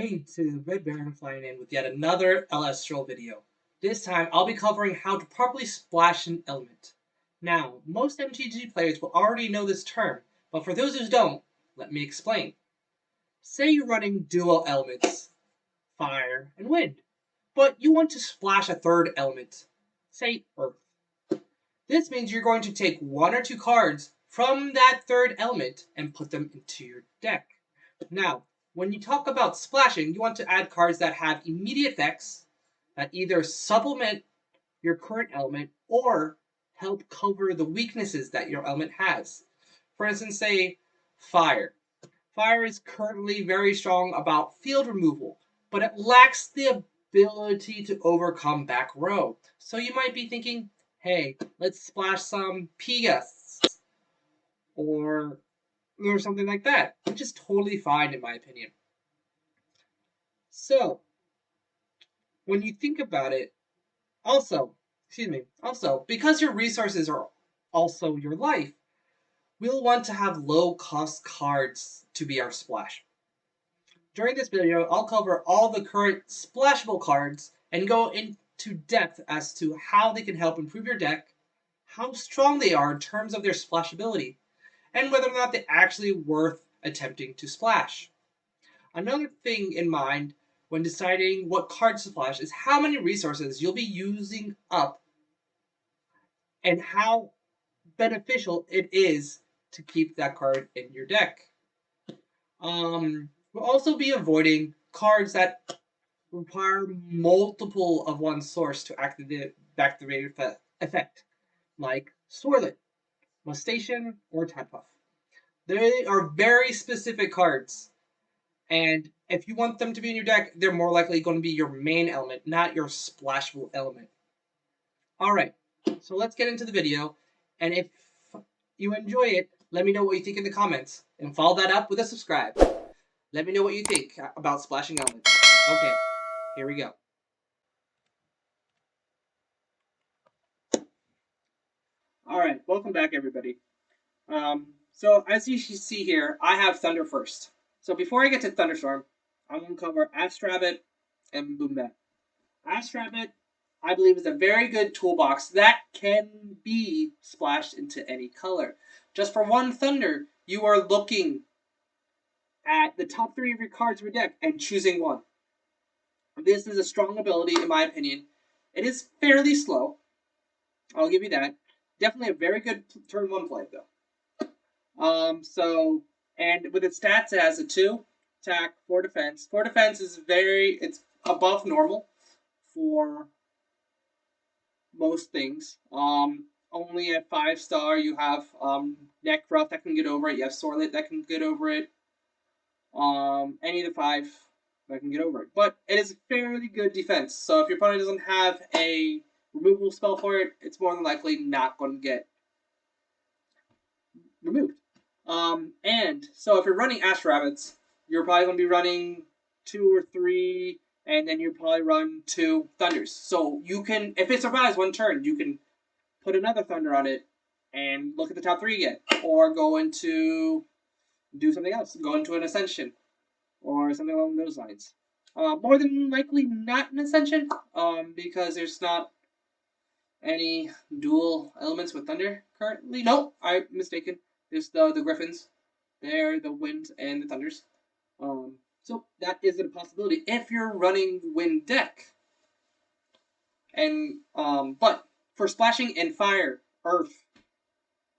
Hey, to Red Baron flying in with yet another Elestral video. This time, I'll be covering how to properly splash an element. Now, most MTG players will already know this term, but for those who don't, let me explain. Say you're running dual elements, fire and wind, but you want to splash a third element, say earth. This means you're going to take one or two cards from that third element and put them into your deck. Now, when you talk about splashing, you want to add cards that have immediate effects that either supplement your current element or help cover the weaknesses that your element has. For instance, say fire. Fire is currently very strong about field removal, but it lacks the ability to overcome back row. So you might be thinking, hey, let's splash some Pegasus or something like that, which is totally fine in my opinion. So, when you think about it, also, because your resources are also your life, we'll want to have low cost cards to be our splash. During this video, I'll cover all the current splashable cards and go into depth as to how they can help improve your deck, how strong they are in terms of their splashability, and whether or not they're actually worth attempting to splash. Another thing in mind when deciding what card to splash is how many resources you'll be using up and how beneficial it is to keep that card in your deck. We'll also be avoiding cards that require multiple of one source to activate the effect, like Swirlet, Mustation, or Tadpuff. They are very specific cards, and if you want them to be in your deck, they're more likely going to be your main element, not your splashable element. Alright, so let's get into the video, and if you enjoy it, let me know what you think in the comments, and follow that up with a subscribe. Let me know what you think about splashing elements. Okay, here we go. Alright, welcome back everybody. So as you see here, I have Thunder first. So before I get to Thunderstorm, I'm going to cover Astrabbit and Boombat. Astrabbit, I believe, is a very good toolbox that can be splashed into any color. Just for one Thunder, you are looking at the top 3 of your cards of your deck and choosing one. This is a strong ability, in my opinion. It is fairly slow. I'll give you that. Definitely a very good turn 1 play, though. And with its stats, it has a 2 attack, 4 defense. 4 defense is it's above normal for most things. Only at 5-star, you have Necruff that can get over it. You have Sorlet that can get over it. Any of the 5 that can get over it. But it is fairly good defense. So if your opponent doesn't have a removal spell for it, it's more than likely not going to get removed. And so if you're running Astrabbits, you're probably going to be running 2 or 3, and then you probably run 2 Thunders. So you can, if it survives one turn, you can put another Thunder on it and look at the top 3 again. Or go into, do something else. Go into an Ascension. Or something along those lines. More than likely not an Ascension, because there's not any dual elements with Thunder currently. No, I'm mistaken. There's the Griffins. They're the Winds and the Thunders. So that is a possibility if you're running Wind deck. And but for splashing in Fire, Earth,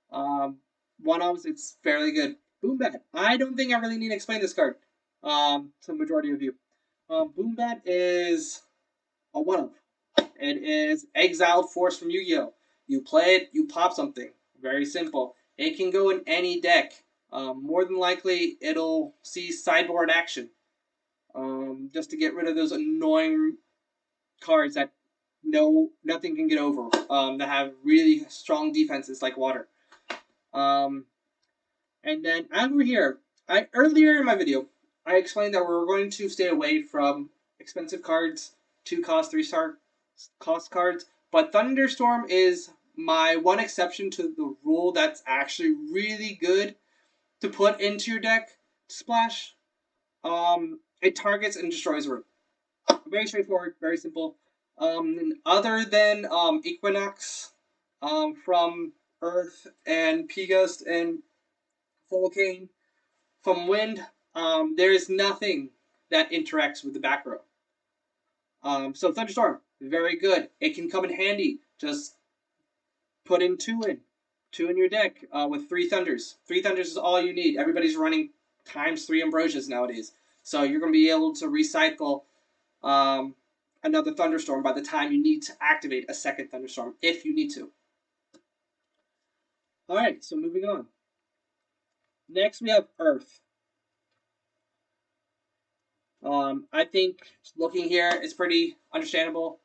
one-ofs, it's fairly good. Boombat. I don't think I really need to explain this card to the majority of you. Boombat is a one-of. It is Exiled Force from Yu-Gi-Oh! You play it, you pop something. Very simple. It can go in any deck. More than likely, it'll see sideboard action. Just to get rid of those annoying cards that nothing can get over. That have really strong defenses like water. And then over here, earlier in my video, I explained that we're going to stay away from expensive cards, 2-cost, 3-star cost cards. But Thunderstorm is my one exception to the rule that's actually really good to put into your deck to splash. it targets and destroys a room. Very straightforward, very simple. Other than Equinox, from Earth and P-Gust and Volcane from Wind, there is nothing that interacts with the back row. So Thunderstorm, very good. It can come in handy. Just put in two in your deck with 3 Thunders. 3 Thunders is all you need. Everybody's running ×3 Ambrosias nowadays, so you're going to be able to recycle another Thunderstorm by the time you need to activate a second Thunderstorm, if you need to. Alright, so moving on. Next we have Earth. I think looking here is pretty understandable.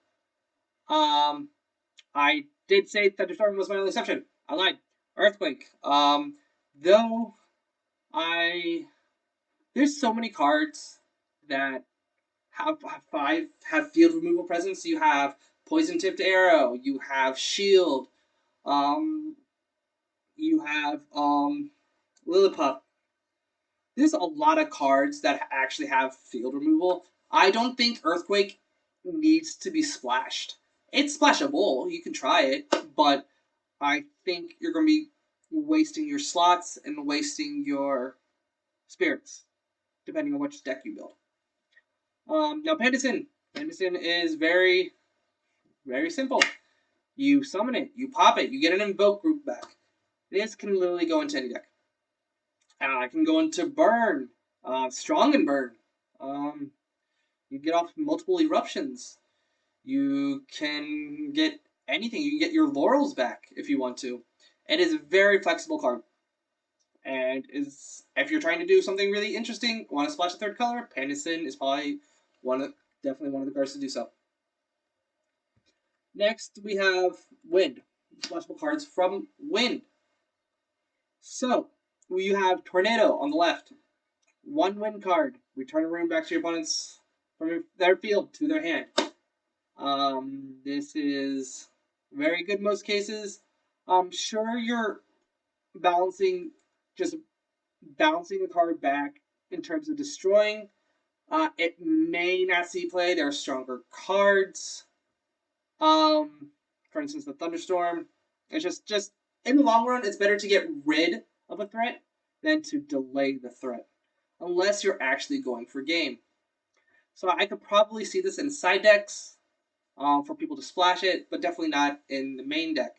I did say Thunderstorm was my only exception. I lied. Earthquake. Though there's so many cards that have field removal presence. You have Poison Tipped Arrow. You have Shield. You have Lilliput. There's a lot of cards that actually have field removal. I don't think Earthquake needs to be splashed. It's splashable. You can try it, but I think you're going to be wasting your slots and wasting your spirits, depending on which deck you build. Now, Pendison. Pendison is very, very simple. You summon it, you pop it, you get an Invoke group back. This can literally go into any deck. I can go into Burn, Strong and Burn. You get off multiple eruptions. You can get anything. You can get your Laurels back if you want to. It is a very flexible card. And if you're trying to do something really interesting, want to splash a third color, Pendison is probably definitely one of the cards to do so. Next, we have Wind. Splashable cards from Wind. So, we have Tornado on the left. 1 Wind card. Return a rune back to your opponents from their field to their hand. This is very good in most cases. Sure, you're balancing a card back in terms of destroying. It may not see play. There are stronger cards. For instance, the Thunderstorm. It's just in the long run, it's better to get rid of a threat than to delay the threat, unless you're actually going for game. So I could probably see this in side decks for people to splash it, but definitely not in the main deck.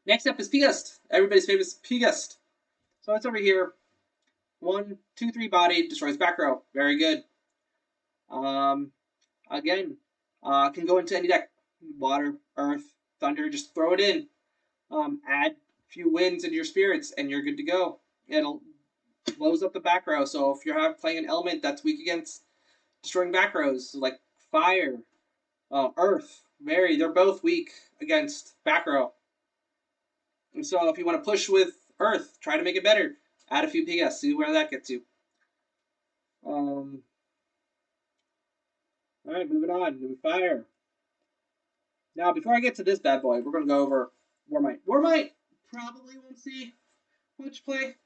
Next up is P-Gust. Everybody's favorite P-Gust. So it's over here. 1, 2, 3 body, destroys back row. Very good. Again, can go into any deck. Water, Earth, Thunder, just throw it in. Add a few winds into your spirits, and you're good to go. It'll blows up the back row. So if you're playing an element that's weak against destroying back rows, like Fire, Earth, they're both weak against back row. And so if you want to push with Earth, try to make it better. Add a few P-Gust, see where that gets you. Alright, moving on. New Fire. Now, before I get to this bad boy, we're going to go over Warmight. Warmight probably won't see much play.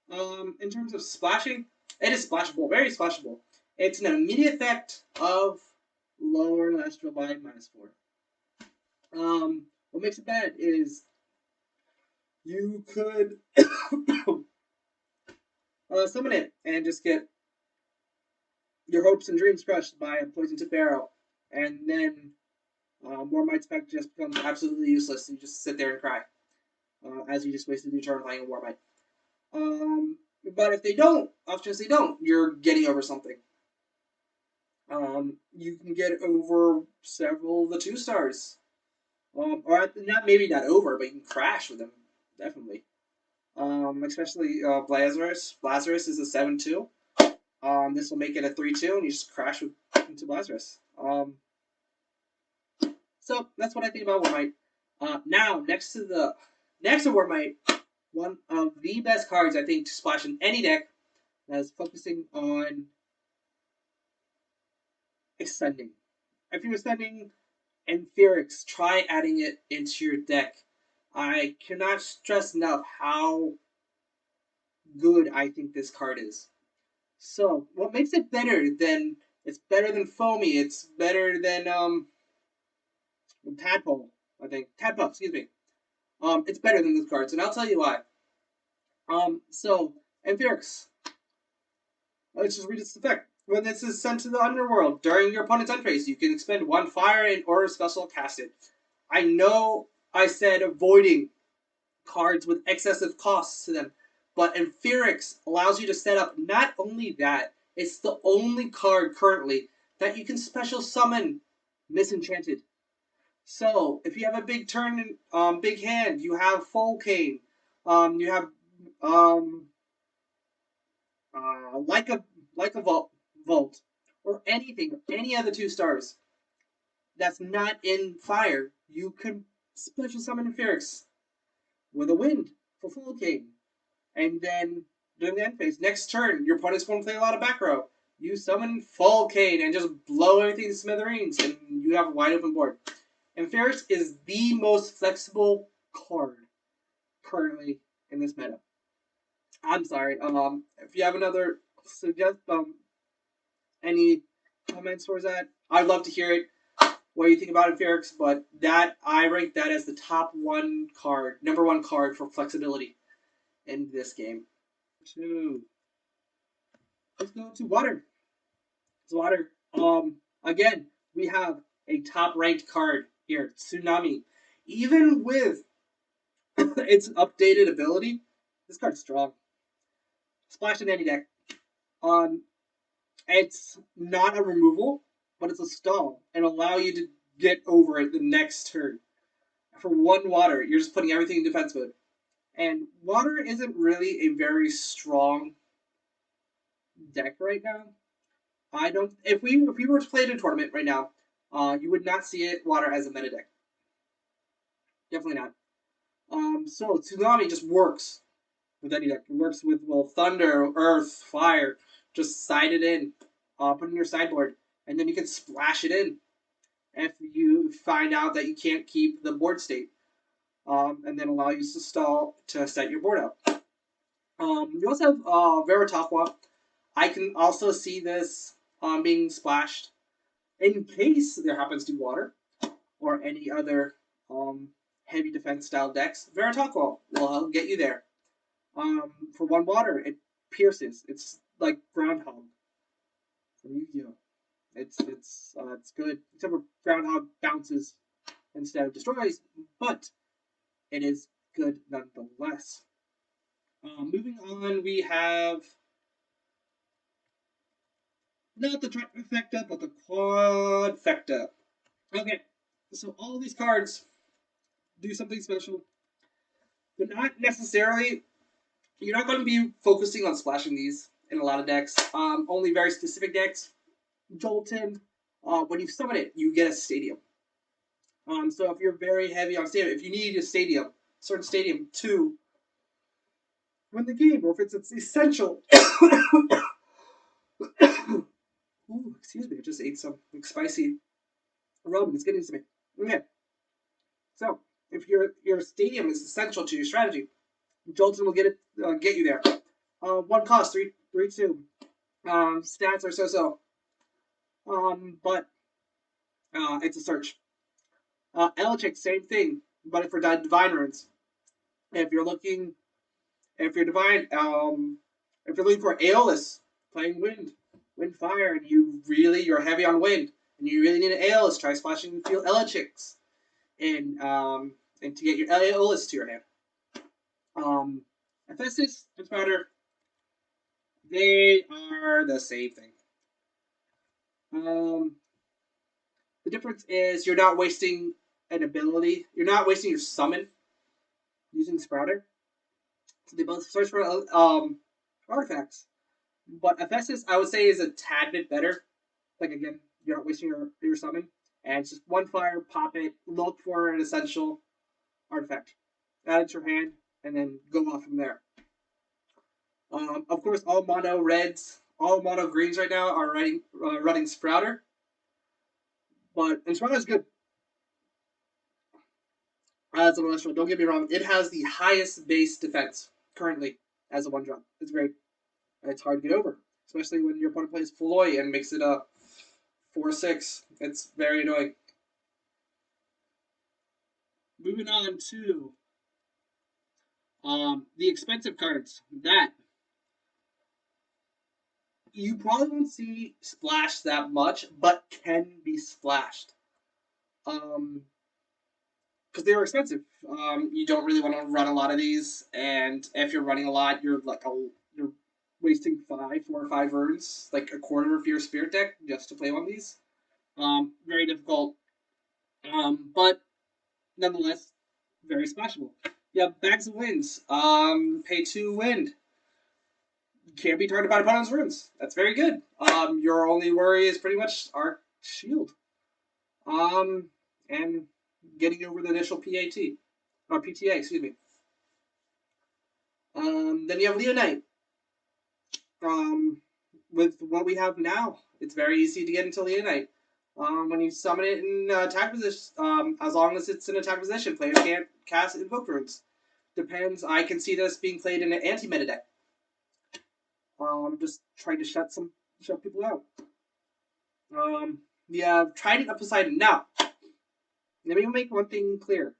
In terms of splashing, it is splashable, very splashable. It's an immediate effect of lower Elestral by -4. What makes it bad is you could summon it and just get your hopes and dreams crushed by a Poison Tip Arrow, and then Warmight's effect just becomes absolutely useless. You just sit there and cry, as you just wasted your turn playing a Warmight. But if they don't, you're getting over something. You can get over several of the 2-stars. Or maybe not over, but you can crash with them, definitely. Especially Lazarus. Lazarus is a 7/2. This will make it a 3/2, and you just crash into Lazarus. So that's what I think about Warmight. Now, next to Warmight, one of the best cards I think to splash in any deck that is focusing on extending. If you're extending Ampherix, try adding it into your deck. I cannot stress enough how good I think this card is. So what makes it better than it's better than Foamy? It's better than Tadpole. I think Tadpuff. Excuse me. It's better than those cards, and I'll tell you why. So Amphirex. Let's just read its effect. When this is sent to the underworld during your opponent's end phase, you can expend one fire and or special cast it. I know I said avoiding cards with excessive costs to them, but Amphirex allows you to set up not only that, it's the only card currently that you can special summon Misenchanted. So if you have a big turn, big hand, you have Fulcane, you have um, like a vault, or anything, any of the 2 stars that's not in fire, you can special summon Amphirex with a wind for Fulcane. And then during the end phase, next turn, your opponent's going to play a lot of back row. You summon Fulcane and just blow everything to smithereens, and you have a wide open board. And Ferris is the most flexible card currently in this meta. I'm sorry. If you have another suggest any comments towards that, I'd love to hear it. What do you think about Ferris? But that I rank that as the top one card, number one card for flexibility in this game. Let's go to water. It's water. Again, we have a top ranked card here, Tsunami. Even with its updated ability, this card's strong. Splash in any deck. Um, it's not a removal, but it's a stall and allow you to get over it the next turn. For one water, you're just putting everything in defense mode. And water isn't really a very strong deck right now. I don't. If we were to play it in a tournament right now, you would not see it water as a meta deck. Definitely not. So Tsunami just works with any deck. It works with thunder, earth, fire. Just side it in, put it in your sideboard, and then you can splash it in if you find out that you can't keep the board state, and then allow you to stall to set your board up. You also have Veritaqua. I can also see this being splashed in case there happens to be water or any other heavy defense style decks. Veritaqua will get you there. For one water, it pierces. It's like Groundhog from Yu-Gi-Oh. It's good. Except for Groundhog bounces instead of destroys, but it is good nonetheless. Moving on, we have not the trifecta, but the quadfecta. Okay, so all these cards do something special. They're not necessarily. You're not going to be focusing on splashing these in a lot of decks. Only very specific decks. Jolton. When you summon it, you get a stadium. So if you're very heavy on stadium, if you need a stadium, certain stadium to win the game, or if it's essential. Ooh, excuse me, I just ate some spicy ramen. It's getting to me. Okay. So if your stadium is essential to your strategy, Jolton will get you there. One cost, 3/2. Stats are so. But it's a search. Elechic, same thing, but for divine runes. If you're looking, if you're divine, if you're looking for Aeolus, playing wind fire, and you're heavy on wind, and you really need an Aeolus, try splashing field Elechics, and to get your Aeolus to your hand. Hephaestus and Spouter, they are the same thing. The difference is you're not wasting an ability. You're not wasting your summon using Sprouter. So they both search for artifacts. But Hephaestus, I would say, is a tad bit better. Like, again, you're not wasting your summon. And it's just one fire, pop it, look for an essential artifact. Add it to your hand, and then go off from there. Of course, all mono reds, all mono greens right now are running Sprouter. And Sprouter is good. As an Elestral, don't get me wrong, it has the highest base defense currently as a 1-drop. It's great. It's hard to get over. especially when your opponent plays Floy and makes it a 4/6. It's very annoying. Moving on to the expensive cards that you probably won't see splashed that much, but can be splashed. Because they were expensive. You don't really want to run a lot of these, and if you're running a lot, you're wasting 4 or 5 runes, like a quarter of your spirit deck, just to play one of these. Very difficult. But nonetheless, very splashable. You have Bags of Winds. Pay 2 wind. Can't be targeted by opponent's runes. That's very good. Your only worry is pretty much Arc Shield. And getting over the initial PAT. Or PTA, excuse me. Then you have Leonite. With what we have now, it's very easy to get into Leonite. When you summon it in attack position, as long as it's in attack position, players can't cast Invoke Runes. Depends. I can see this being played in an anti-meta deck. Just trying to shut people out. You have Trident of Poseidon. Now, let me make one thing clear.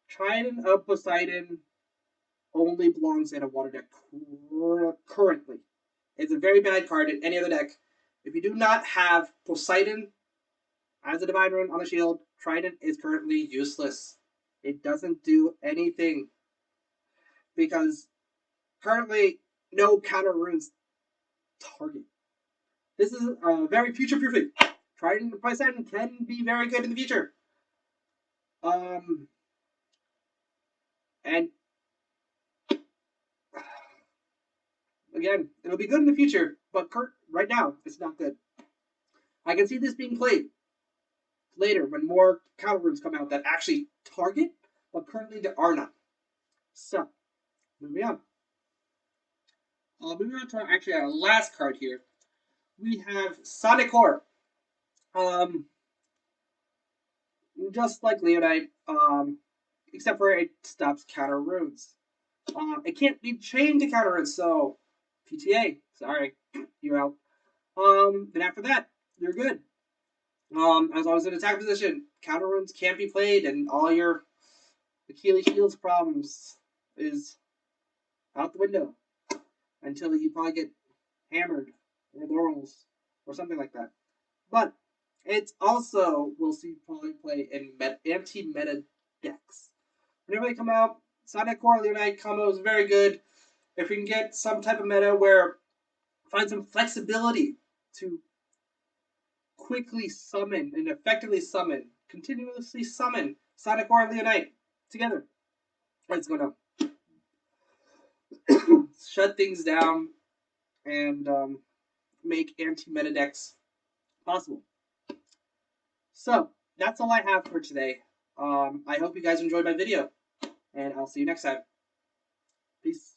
Trident of Poseidon only belongs in a water deck currently. It's a very bad card in any other deck. If you do not have Poseidon as a Divine Rune on the shield, Trident is currently useless. It doesn't do anything. Because currently, no counter runes target. This is very future-proofing. Trident of Poseidon can be very good in the future. And again, it'll be good in the future, but right now, it's not good. I can see this being played later when more counter runes come out that actually target, but currently there are none. So, moving on. Moving on to our last card here. We have Sonicworm. Just like Leonite, except for it stops counter runes. It can't be chained to counter runes, so PTA, sorry, you're out. Then after that, you're good. As long as in attack position, counter runes can't be played, and all your Achilles Shields problems is out the window until you probably get hammered or laurels or something like that. But it's also we'll see probably play in anti-meta decks. Whenever they come out, Sonicworm Leonite combo is very good. If we can get some type of meta where find some flexibility to quickly summon and effectively summon, continuously summon Sonicworm Leonite together. It's gonna shut things down and make anti-meta decks possible. So that's all I have for today. I hope you guys enjoyed my video, and I'll see you next time. Peace.